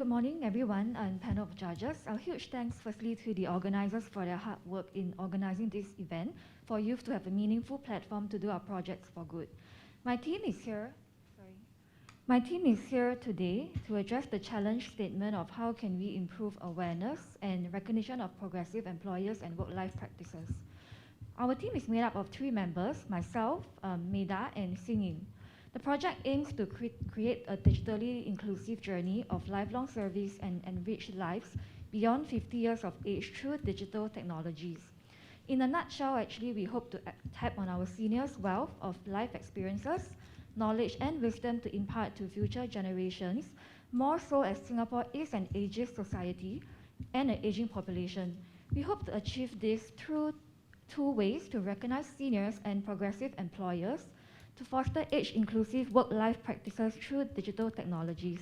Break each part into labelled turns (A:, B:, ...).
A: good morning, everyone, and panel of judges. A huge thanks, firstly, to the organizers for their hard work in organizing this event for youth to have a meaningful platform to do our projects for good. My team is here. My team is here today to address the challenge statement of how can we improve awareness and recognition of progressive employers and work-life practices. Our team is made up of 3 members, myself, Meda, and Singing. The project aims to create a digitally inclusive journey of lifelong service and enriched lives beyond 50 years of age through digital technologies. In a nutshell, actually, we hope to tap on our seniors' wealth of life experiences, knowledge and wisdom to impart to future generations, more so as Singapore is an ageist society and an aging population. We hope to achieve this through 2 ways: to recognize seniors and progressive employers, to foster age-inclusive work-life practices through digital technologies.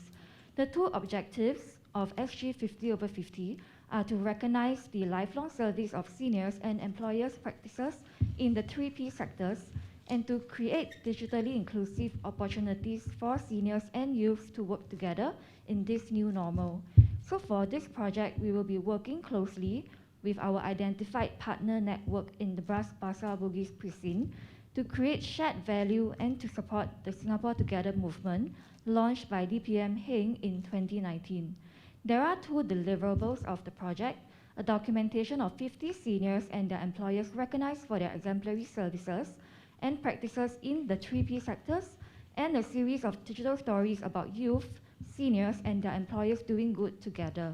A: The 2 objectives of SG 50/50 are to recognize the lifelong service of seniors and employers' practices in the 3 P sectors, and to create digitally inclusive opportunities for seniors and youths to work together in this new normal. So for this project, we will be working closely with our identified partner network in the Bras Basah Bugis precinct to create shared value and to support the Singapore Together movement launched by DPM Heng in 2019. There are 2 deliverables of the project: a documentation of 50 seniors and their employers recognized for their exemplary services and practices in the 3 P sectors, and a series of digital stories about youth, seniors, and their employers doing good together.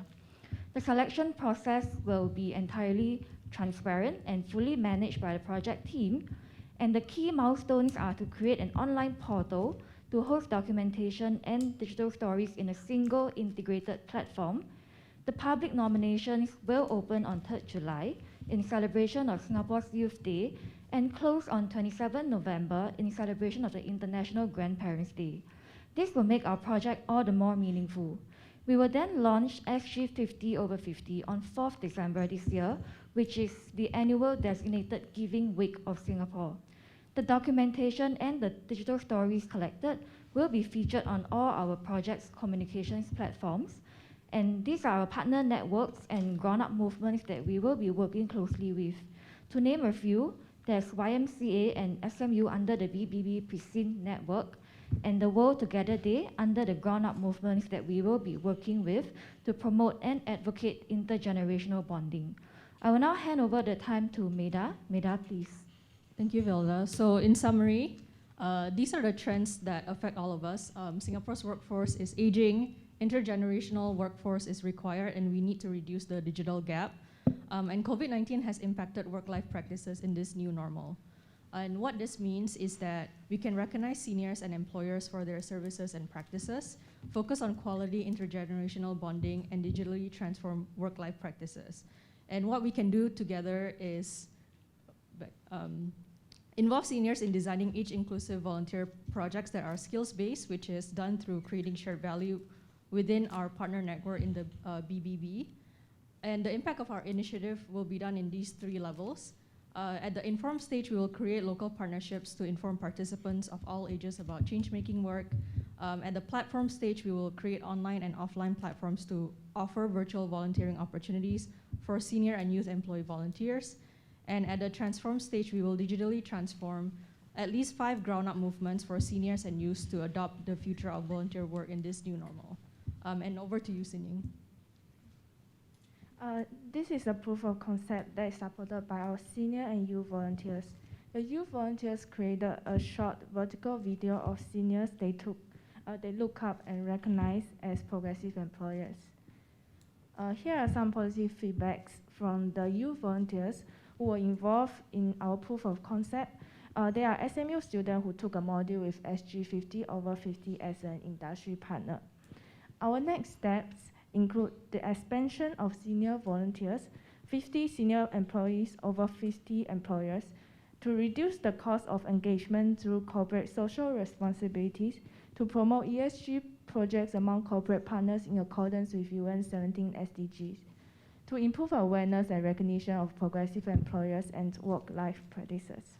A: The selection process will be entirely transparent and fully managed by the project team, and the key milestones are to create an online portal to host documentation and digital stories in a single integrated platform. The public nominations will open on 3rd July in celebration of Singapore's Youth Day and close on 27 November in celebration of the International Grandparents' Day. This will make our project all the more meaningful. We will then launch SG 50/50 on 4th December this year, which is the annual designated Giving Week of Singapore. The documentation and the digital stories collected will be featured on all our project's communications platforms, and these are our partner networks and grown-up movements that we will be working closely with. To name a few, there's YMCA and SMU under the BBB Precinct Network, and the World Together Day under the grown-up movements that we will be working with to promote and advocate intergenerational bonding. I will now hand over the time to Meda. Meda, please.
B: Thank you, Vilda. So in summary, these are the trends that affect all of us. Singapore's workforce is aging, intergenerational workforce is required, and we need to reduce the digital gap. And COVID-19 has impacted work-life practices in this new normal. And what this means is that we can recognize seniors and employers for their services and practices, focus on quality intergenerational bonding, and digitally transform work-life practices. And what we can do together is involve seniors in designing age-inclusive volunteer projects that are skills-based, which is done through creating shared value within our partner network in the BBB. And the impact of our initiative will be done in these 3 levels. At the inform stage, we will create local partnerships to inform participants of all ages about change-making work. At the platform stage, we will create online and offline platforms to offer virtual volunteering opportunities for senior and youth employee volunteers. And at the transform stage, we will digitally transform at least 5 ground-up movements for seniors and youth to adopt the future of volunteer work in this new normal. And over to you, Sining.
C: This is a proof of concept that is supported by our senior and youth volunteers. The youth volunteers created a short vertical video of seniors they look up and recognize as progressive employers. Here are some positive feedbacks from the youth volunteers who were involved in our proof of concept. They are SMU students who took a module with SG 50/50 as an industry partner. Our next steps include the expansion of senior volunteers, 50 senior employees over 50 employers, to reduce the cost of engagement through corporate social responsibilities, to promote ESG projects among corporate partners in accordance with UN 17 SDGs, to improve awareness and recognition of progressive employers and work-life practices.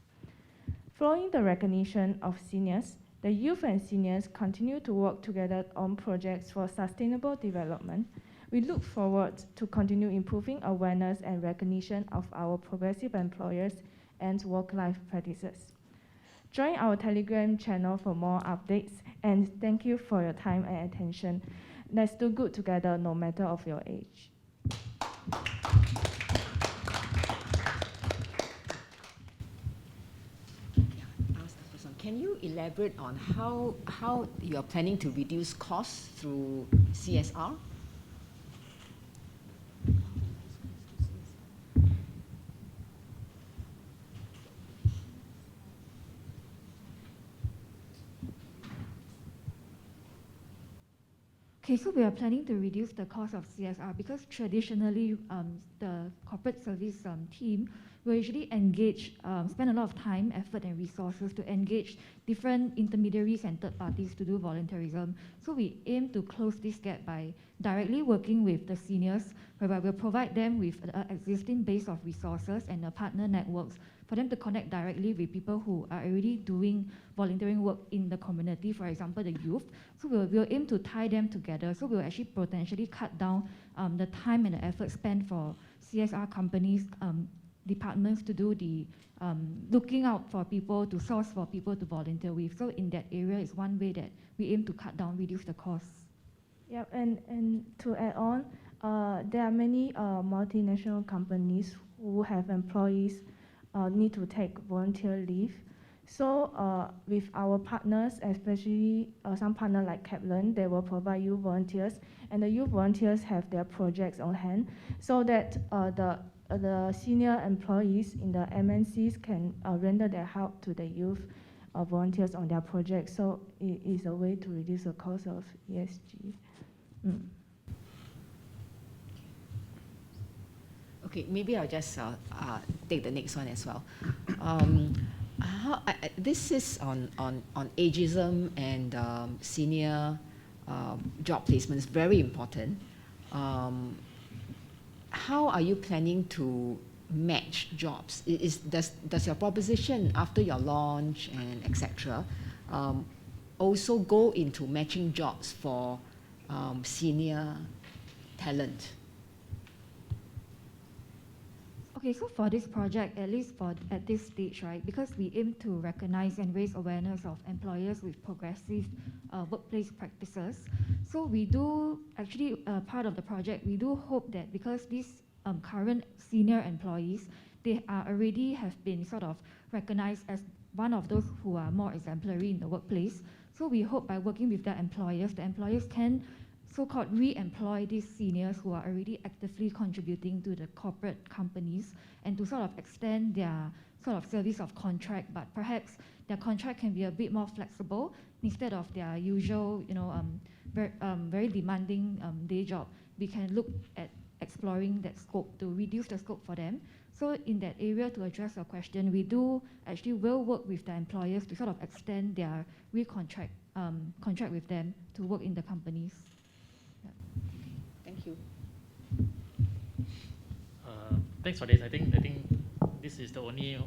C: Following the recognition of seniors, The youth and seniors continue to work together on projects for sustainable development. We look forward to continue improving awareness and recognition of our progressive employers and work-life practices. Join our Telegram channel for more updates, and thank you for your time and attention. Let's do good together, no matter of your age.
D: Can you elaborate on how you are planning to reduce costs through CSR?
A: Okay, so we are planning to reduce the cost of CSR because traditionally the corporate service team will usually engage, spend a lot of time, effort, and resources to engage different intermediaries and third parties to do volunteerism. So we aim to close this gap by directly working with the seniors, whereby we'll provide them with an existing base of resources and partner networks for them to connect directly with people who are already doing volunteering work in the community, for example, the youth. So we'll aim to tie them together. So we'll actually potentially cut down the time and the effort spent for CSR companies, departments to do the looking out for people, to source for people to volunteer with. So in that area is one way that we aim to cut down, reduce the costs.
C: Yeah, and to add on, there are many multinational companies who have employees need to take volunteer leave. So with our partners, especially some partner like Kaplan, they will provide youth volunteers, and the youth volunteers have their projects on hand, so that the senior employees in the MNCs can render their help to the youth volunteers on their projects. So it is a way to reduce the cost of ESG.
D: Okay, maybe I'll just take the next one as well. This is on ageism and senior job placements, very important. How are you planning to match jobs? Does your proposition after your launch and etc. Also go into matching jobs for senior talent?
A: Okay, so for this project, at least at this stage, right, because we aim to recognize and raise awareness of employers with progressive workplace practices, so we do actually, part of the project, we do hope that because these current senior employees, they are already have been sort of recognized as one of those who are more exemplary in the workplace. So we hope by working with their employers, the employers can so-called re-employ these seniors who are already actively contributing to the corporate companies, and to sort of extend their sort of service of contract, but perhaps their contract can be a bit more flexible instead of their usual, very demanding day job. We can look at exploring that scope to reduce the scope for them. So in that area, to address your question, we do actually will work with the employers to sort of extend their contract with them to work in the companies.
D: Thank you.
E: Thanks for this. I think this is the only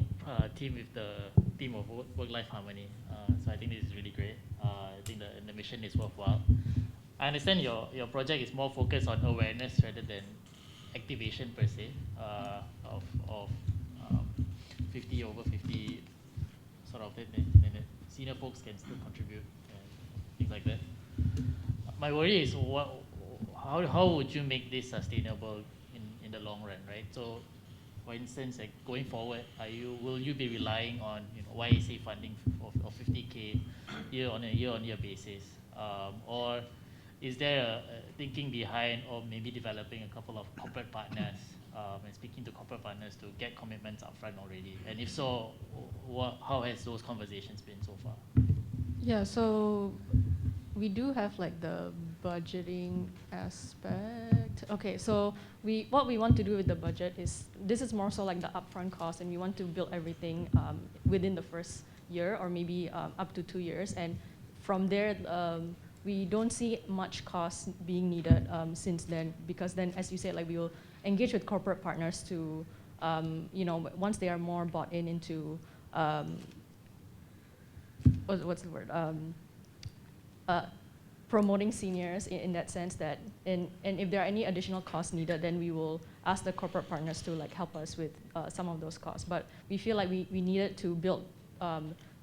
E: team with the theme of work-life harmony. So I think this is really great. I think the mission is worthwhile. I understand your project is more focused on awareness rather than activation per se of 50 over 50 sort of, then senior folks can still contribute and things like that. My worry is how would you make this sustainable in the long run, right? So, for instance, like going forward, will you be relying on YSA funding of 50K on a year-on-year basis, or is there a thinking behind, or maybe developing a couple of corporate partners and speaking to corporate partners to get commitments upfront already? And if so, how has those conversations been so far?
B: Yeah, so we do have like the budgeting aspect. Okay, so what we want to do with the budget is, this is more so like the upfront cost, and we want to build everything within the first year, or maybe up to 2 years. And from there, we don't see much cost being needed since then, because then, as you said, like we will engage with corporate partners to, once they are more bought into what's the word? Promoting seniors in that sense that, and if there are any additional costs needed, then we will ask the corporate partners to like help us with some of those costs. But we feel like we needed to build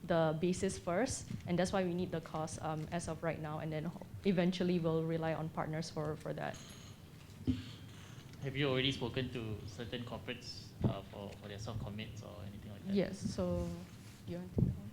B: the basis first, and that's why we need the cost as of right now, and then eventually we'll rely on partners for that.
E: Have you already spoken to certain corporates for their soft commits or anything like that?
B: Yes, so you want to take that one?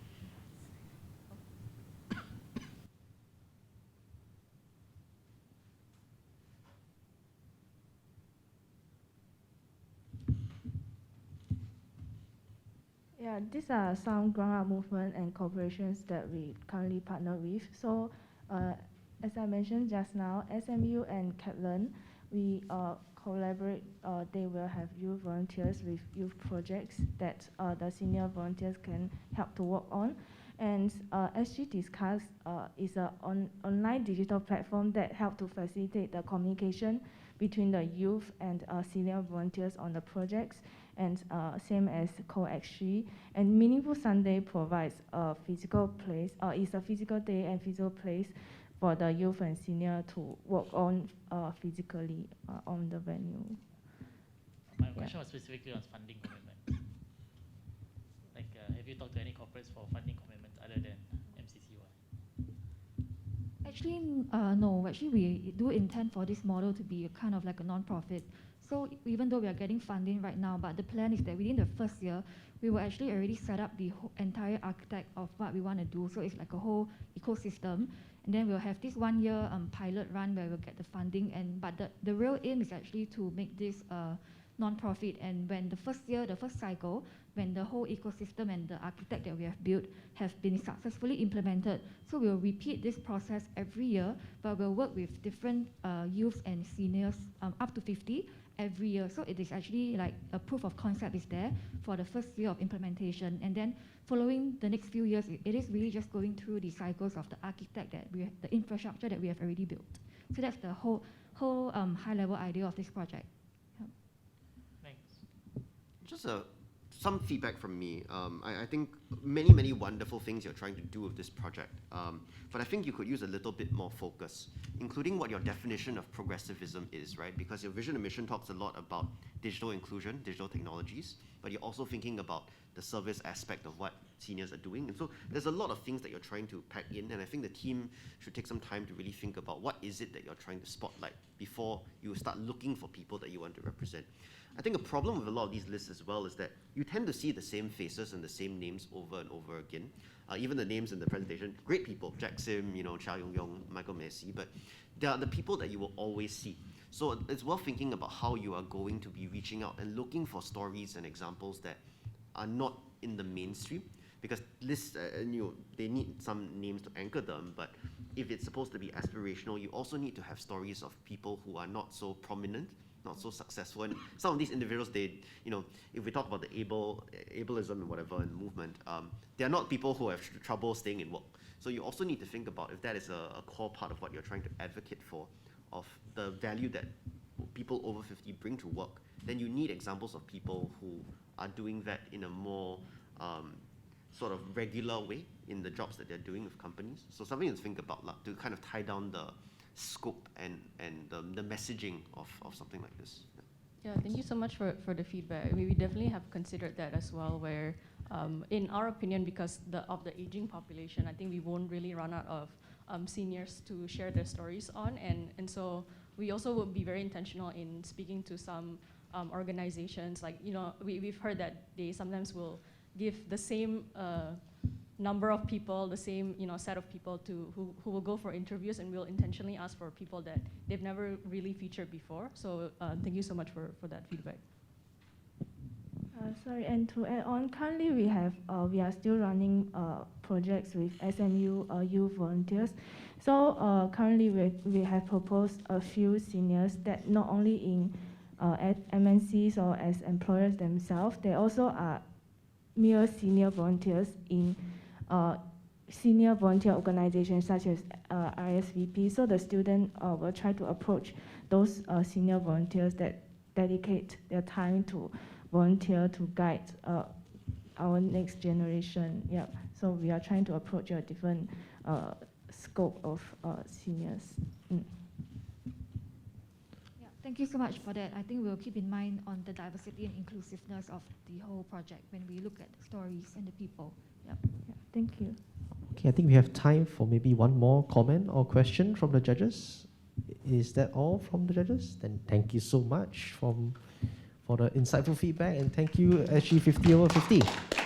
C: Yeah, these are some ground-up movement and corporations that we currently partner with. So, as I mentioned just now, SMU and Kaplan, we collaborate. They will have youth volunteers with youth projects that the senior volunteers can help to work on. And SG Discuss is an online digital platform that helps to facilitate the communication between the youth and senior volunteers on the projects, and same as CoXG. And Meaningful Sunday provides a physical place, it's a physical day and physical place for the youth and senior to work on physically on the venue.
E: My question was specifically on funding commitment. Like, have you talked to any corporates for funding commitments other than MCCY?
A: Actually, no. Actually, we do intend for this model to be kind of like a non-profit. So even though we are getting funding right now, but the plan is that within the first year, we will actually already set up the entire architect of what we want to do. So it's like a whole ecosystem. And then we'll have this 1 year pilot run where we'll get the funding. But the real aim is actually to make this non-profit. And when the first year, the first cycle, when the whole ecosystem and the architect that we have built have been successfully implemented, so we'll repeat this process every year, but we'll work with different youths and seniors, up to 50 every year. So it is actually like a proof of concept is there for the first year of implementation. And then following the next few years, it is really just going through the cycles of the architect that the infrastructure that we have already built. So that's the whole high-level idea of this project. Yeah.
E: Thanks.
F: Just some feedback from me. I think many wonderful things you're trying to do with this project, but I think you could use a little bit more focus, including what your definition of progressivism is, right? Because your vision and mission talks a lot about digital inclusion, digital technologies, but you're also thinking about the service aspect of what seniors are doing. And so there's a lot of things that you're trying to pack in, and I think the team should take some time to really think about what is it that you're trying to spotlight before you start looking for people that you want to represent. I think a problem with a lot of these lists as well is that you tend to see the same faces and the same names over and over again. Even the names in the presentation, great people, Jack Sim, Chia Yong, Michael Messi, but they are the people that you will always see. So it's worth thinking about how you are going to be reaching out and looking for stories and examples that are not in the mainstream, because lists, they need some names to anchor them, but if it's supposed to be aspirational, you also need to have stories of people who are not so prominent, not so successful. And some of these individuals, if we talk about the ableism and whatever and movement, they're not people who have trouble staying in work. So you also need to think about if that is a core part of what you're trying to advocate for, of the value that people over 50 bring to work, then you need examples of people who are doing that in a more sort of regular way in the jobs that they're doing with companies. So something to think about, to kind of tie down the scope and the messaging of something like this.
B: Yeah, thank you so much for the feedback. We definitely have considered that as well, where in our opinion, because of the aging population, I think we won't really run out of seniors to share their stories on. And so we also will be very intentional in speaking to some organizations. Like, we've heard that they sometimes will give the same number of people, the same set of people who will go for interviews, and we'll intentionally ask for people that they've never really featured before. So thank you so much for that feedback.
C: Sorry, and to add on, currently we are still running projects with SMU youth volunteers. So currently we have proposed a few seniors that not only in at MNCs or as employers themselves, they also are mere senior volunteers in senior volunteer organizations such as RSVP. So the student will try to approach those senior volunteers that dedicate their time to volunteer to guide our next generation. Yeah. So we are trying to approach a different scope of seniors.
A: Yeah, thank you so much for that. I think we'll keep in mind on the diversity and inclusiveness of the whole project when we look at the stories and the people. Yep.
C: Yeah, thank you.
G: Okay, I think we have time for maybe one more comment or question from the judges. Is that all from the judges? Then thank you so much for the insightful feedback, and thank you SG 50/50.